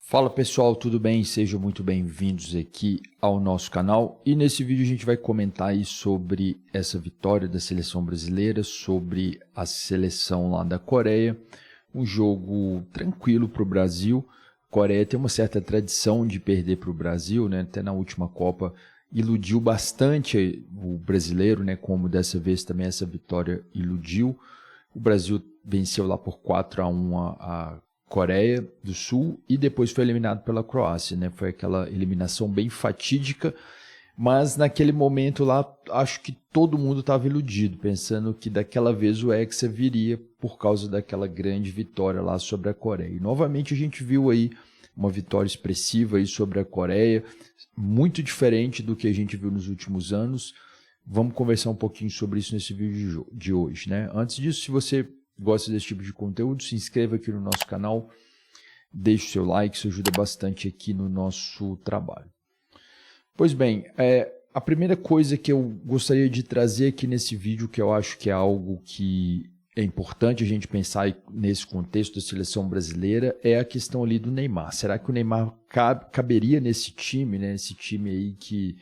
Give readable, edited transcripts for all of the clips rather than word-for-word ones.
Fala pessoal, tudo bem? Sejam muito bem-vindos aqui ao nosso canal e nesse vídeo a gente vai comentar aí sobre essa vitória da seleção brasileira, sobre a seleção lá da Coreia, um jogo tranquilo para o Brasil. A Coreia tem uma certa tradição de perder para o Brasil, né? Até na última Copa iludiu bastante o brasileiro, né? Como dessa vez também essa vitória iludiu. O Brasil venceu lá por 4-1 a Coreia do Sul e depois foi eliminado pela Croácia, né? Foi aquela eliminação bem fatídica, mas naquele momento lá acho que todo mundo estava iludido, pensando que daquela vez o Hexa viria por causa daquela grande vitória lá sobre a Coreia. E novamente a gente viu aí uma vitória expressiva aí sobre a Coreia, muito diferente do que a gente viu nos últimos anos. Vamos conversar um pouquinho sobre isso nesse vídeo de hoje, né? Antes disso, se você gosta desse tipo de conteúdo, se inscreva aqui no nosso canal, deixe o seu like, isso ajuda bastante aqui no nosso trabalho. Pois bem, a primeira coisa que eu gostaria de trazer aqui nesse vídeo, que eu acho que é algo que é importante a gente pensar nesse contexto da seleção brasileira, é a questão ali do Neymar. Será que o Neymar caberia nesse time, né? Esse time aí que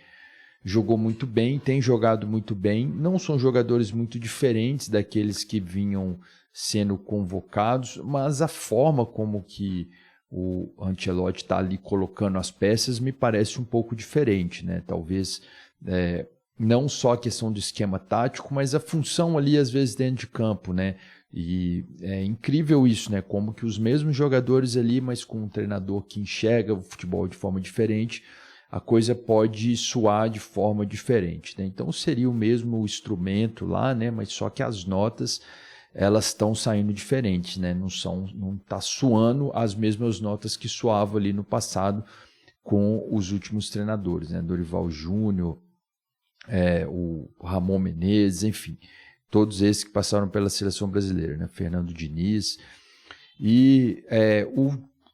jogou muito bem, tem jogado muito bem, não são jogadores muito diferentes daqueles que vinham sendo convocados, mas a forma como que o Ancelotti está ali colocando as peças me parece um pouco diferente, né? Talvez não só a questão do esquema tático, mas a função ali às vezes dentro de campo, né? E é incrível isso, né? Como que os mesmos jogadores ali, mas com um treinador que enxerga o futebol de forma diferente, a coisa pode soar de forma diferente, né? Então seria o mesmo instrumento lá, né? Mas só que as notas elas estão saindo diferentes, né? Não está soando as mesmas notas que soavam ali no passado com os últimos treinadores, né? Dorival Júnior, o Ramon Menezes, enfim, todos esses que passaram pela seleção brasileira, né? Fernando Diniz. E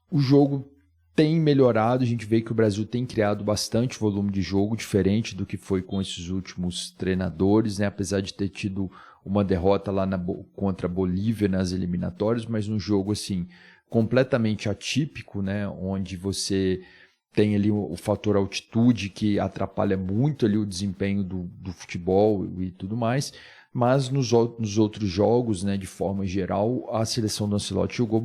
o jogo tem melhorado, a gente vê que o Brasil tem criado bastante volume de jogo, diferente do que foi com esses últimos treinadores, né? Apesar de ter tido uma derrota lá contra a Bolívia nas eliminatórias, mas um jogo assim completamente atípico, né? Onde você tem ali o fator altitude que atrapalha muito ali o desempenho do futebol e tudo mais. Mas nos outros jogos, né, de forma geral, a seleção do Ancelotti jogou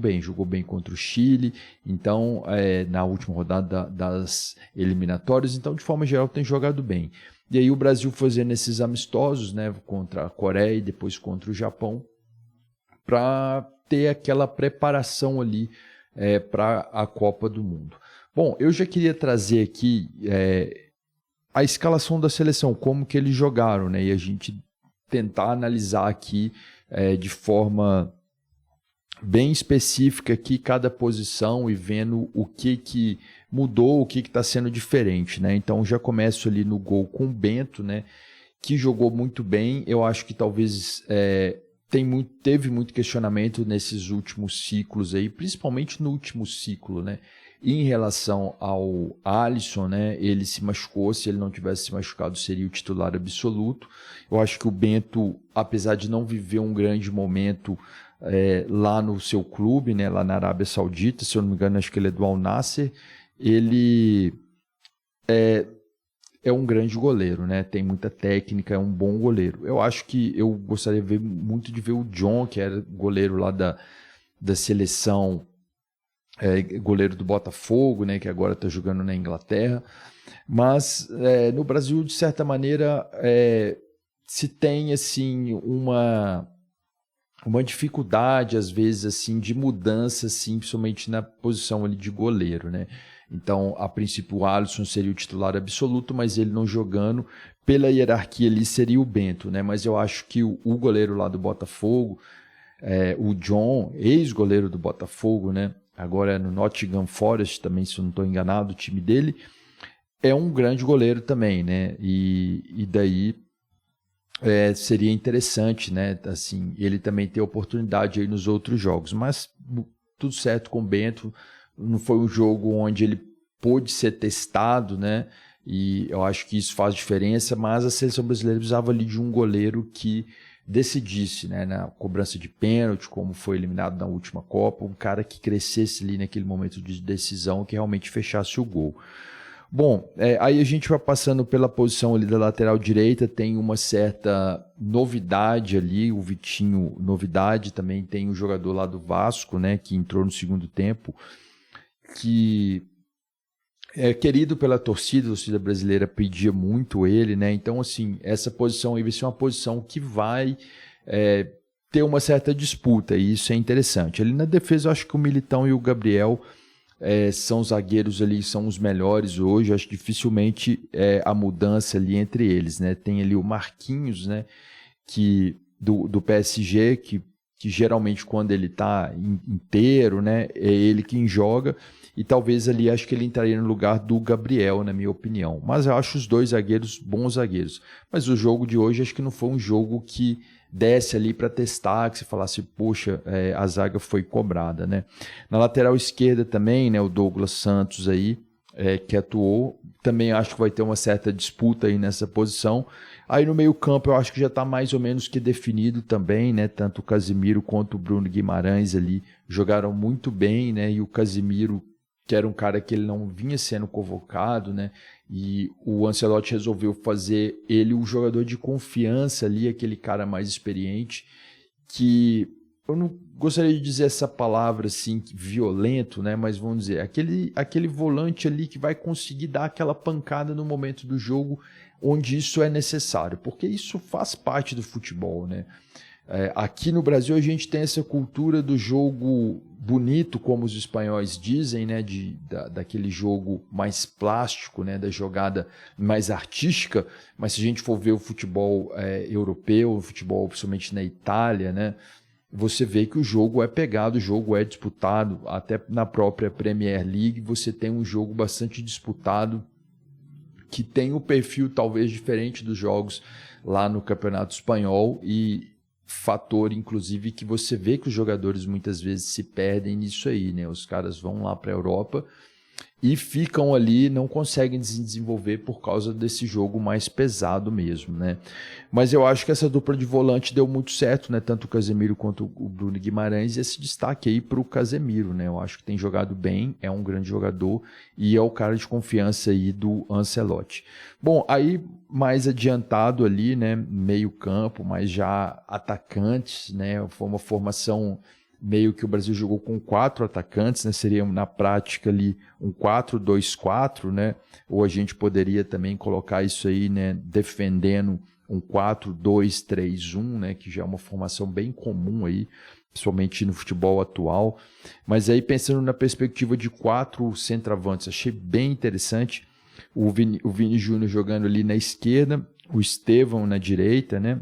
bem contra o Chile, então na última rodada das eliminatórias, então de forma geral tem jogado bem. E aí o Brasil fazendo esses amistosos, né, contra a Coreia e depois contra o Japão, para ter aquela preparação ali para a Copa do Mundo. Bom, eu já queria trazer aqui a escalação da seleção, como que eles jogaram, né, e a gente tentar analisar aqui de forma bem específica aqui cada posição e vendo o que mudou, o que está sendo diferente, né? Então já começo ali no gol com o Bento, né? Que jogou muito bem. Eu acho que talvez teve muito questionamento nesses últimos ciclos aí, principalmente no último ciclo, né? Em relação ao Alisson, né, ele se machucou, se ele não tivesse se machucado seria o titular absoluto. Eu acho que o Bento, apesar de não viver um grande momento lá no seu clube, né, lá na Arábia Saudita, se eu não me engano acho que ele é do Al Nassr, ele é um grande goleiro, né, tem muita técnica, é um bom goleiro. Eu acho que eu gostaria muito de ver o John, que era goleiro lá da seleção, goleiro do Botafogo, né, que agora está jogando na Inglaterra, mas no Brasil, de certa maneira, se tem assim uma dificuldade, às vezes, assim, de mudança, assim, principalmente na posição ali de goleiro, né? Então, a princípio, o Alisson seria o titular absoluto, mas ele não jogando, pela hierarquia ali seria o Bento, né? Mas eu acho que o goleiro lá do Botafogo, o John, ex-goleiro do Botafogo, né? Agora é no Nottingham Forest também, se eu não estou enganado, o time dele, é um grande goleiro também, né? E daí seria interessante, né? Assim, ele também ter oportunidade aí nos outros jogos, mas tudo certo com o Bento, não foi um jogo onde ele pôde ser testado, né? E eu acho que isso faz diferença, mas a seleção brasileira precisava ali de um goleiro que decidisse, né, na cobrança de pênalti, como foi eliminado na última Copa, um cara que crescesse ali naquele momento de decisão, que realmente fechasse o gol. Bom, aí a gente vai passando pela posição ali da lateral direita, tem uma certa novidade ali, o Vitinho, novidade, também tem o jogador lá do Vasco, né, que entrou no segundo tempo, que é querido pela torcida, a torcida brasileira pedia muito ele, né? Então, assim, essa posição aí vai ser uma posição que vai ter uma certa disputa, e isso é interessante. Ali na defesa, eu acho que o Militão e o Gabriel são os zagueiros ali, são os melhores hoje. Eu acho que dificilmente a mudança ali entre eles, né? Tem ali o Marquinhos, né? Do PSG, que geralmente quando ele está inteiro, né? É ele quem joga. E talvez ali acho que ele entraria no lugar do Gabriel, na minha opinião. Mas eu acho os dois zagueiros bons zagueiros. Mas o jogo de hoje acho que não foi um jogo que desce ali para testar, que você falasse, poxa, a zaga foi cobrada, né? Na lateral esquerda também, né, o Douglas Santos aí, que atuou, também acho que vai ter uma certa disputa aí nessa posição. Aí no meio campo eu acho que já está mais ou menos que definido também, né? Tanto o Casemiro quanto o Bruno Guimarães ali jogaram muito bem, né? E o Casemiro, que era um cara que ele não vinha sendo convocado, né? E o Ancelotti resolveu fazer ele um jogador de confiança ali, aquele cara mais experiente, que eu não gostaria de dizer essa palavra assim, violento, né? Mas vamos dizer, aquele volante ali que vai conseguir dar aquela pancada no momento do jogo onde isso é necessário, porque isso faz parte do futebol, né? Aqui no Brasil a gente tem essa cultura do jogo bonito, como os espanhóis dizem, né, daquele jogo mais plástico, né, da jogada mais artística, mas se a gente for ver o futebol europeu, o futebol principalmente na Itália, né, você vê que o jogo é pegado, o jogo é disputado, até na própria Premier League você tem um jogo bastante disputado, que tem um perfil talvez diferente dos jogos lá no Campeonato Espanhol, e fator, inclusive, que você vê que os jogadores muitas vezes se perdem nisso aí, né? Os caras vão lá para a Europa e ficam ali, não conseguem se desenvolver por causa desse jogo mais pesado mesmo, né? Mas eu acho que essa dupla de volante deu muito certo, né? Tanto o Casemiro quanto o Bruno Guimarães, e esse destaque aí para o Casemiro, né? Eu acho que tem jogado bem, é um grande jogador e é o cara de confiança aí do Ancelotti. Bom, aí mais adiantado ali, né? Meio campo, mas já atacantes, né? Foi uma formação meio que o Brasil jogou com 4 atacantes, né? Seria na prática ali um 4-2-4, né? Ou a gente poderia também colocar isso aí, né? Defendendo um 4-2-3-1, né? Que já é uma formação bem comum aí, principalmente no futebol atual. Mas aí pensando na perspectiva de 4 centroavantes, achei bem interessante o Vini Júnior jogando ali na esquerda, o Estevão na direita, né?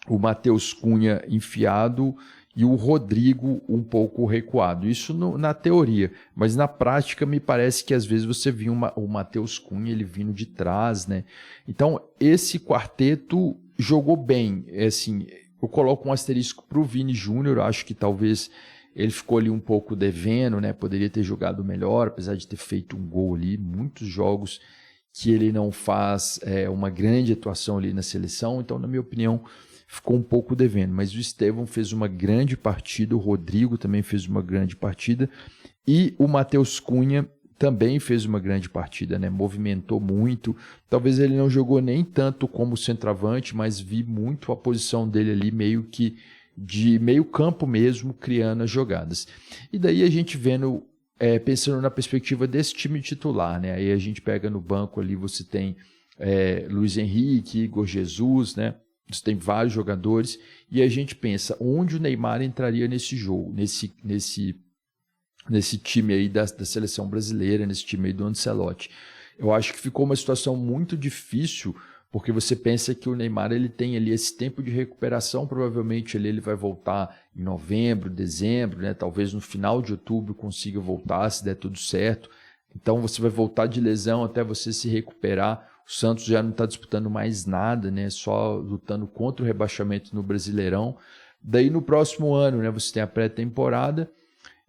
O Matheus Cunha enfiado e o Rodrigo um pouco recuado. Isso na teoria, mas na prática me parece que às vezes você viu o Matheus Cunha ele vindo de trás, né? Então esse quarteto jogou bem. Assim, eu coloco um asterisco para o Vini Júnior, acho que talvez ele ficou ali um pouco devendo, né? Poderia ter jogado melhor, apesar de ter feito um gol ali. Muitos jogos que ele não faz uma grande atuação ali na seleção, então na minha opinião ficou um pouco devendo, mas o Estevão fez uma grande partida, o Rodrigo também fez uma grande partida e o Matheus Cunha também fez uma grande partida, né? Movimentou muito, talvez ele não jogou nem tanto como centroavante, mas vi muito a posição dele ali meio que de meio campo mesmo, criando as jogadas. E daí a gente vendo, pensando na perspectiva desse time titular, né? Aí a gente pega no banco ali, você tem Luiz Henrique, Igor Jesus, né? Você tem vários jogadores, e a gente pensa onde o Neymar entraria nesse jogo, nesse time aí da seleção brasileira, nesse time aí do Ancelotti. Eu acho que ficou uma situação muito difícil, porque você pensa que o Neymar ele tem ali esse tempo de recuperação, provavelmente ele vai voltar em novembro, dezembro, né? Talvez no final de outubro consiga voltar, se der tudo certo. Então você vai voltar de lesão até você se recuperar. O Santos já não está disputando mais nada, né? Só lutando contra o rebaixamento no Brasileirão. Daí no próximo ano, né, você tem a pré-temporada.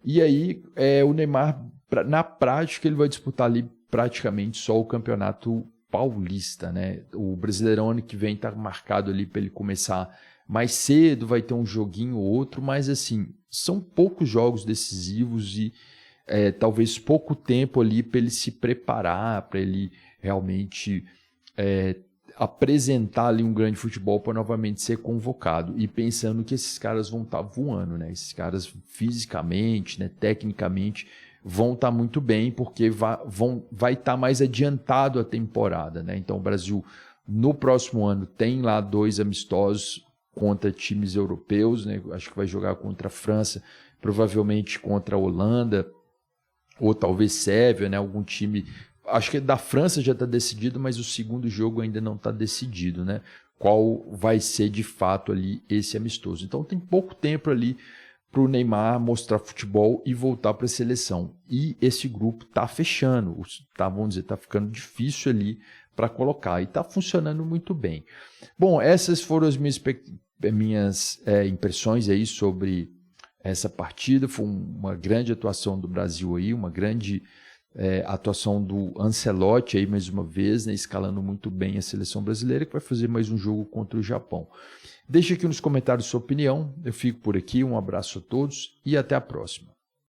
E aí o Neymar, na prática, ele vai disputar ali praticamente só o Campeonato Paulista, né? O Brasileirão ano que vem está marcado ali para ele começar mais cedo vai ter um joguinho ou outro, mas assim, são poucos jogos decisivos e talvez pouco tempo ali para ele se preparar, para ele realmente apresentar ali um grande futebol para novamente ser convocado. E pensando que esses caras vão estar voando, né? Esses caras fisicamente, né, tecnicamente, vão estar muito bem, porque vai estar mais adiantado a temporada, né? Então o Brasil, no próximo ano, tem lá 2 amistosos contra times europeus, né? Acho que vai jogar contra a França, provavelmente contra a Holanda, ou talvez Sérvia, né? Algum time, acho que da França já está decidido, mas o segundo jogo ainda não está decidido, né? Qual vai ser de fato ali esse amistoso. Então tem pouco tempo ali para o Neymar mostrar futebol e voltar para a seleção. E esse grupo está fechando, vamos dizer, está ficando difícil ali para colocar, e está funcionando muito bem. Bom, essas foram as minhas impressões aí sobre essa partida. Foi uma grande atuação do Brasil aí, uma grande atuação do Ancelotti aí mais uma vez, né, escalando muito bem a seleção brasileira, que vai fazer mais um jogo contra o Japão. Deixe aqui nos comentários sua opinião, eu fico por aqui, um abraço a todos e até a próxima.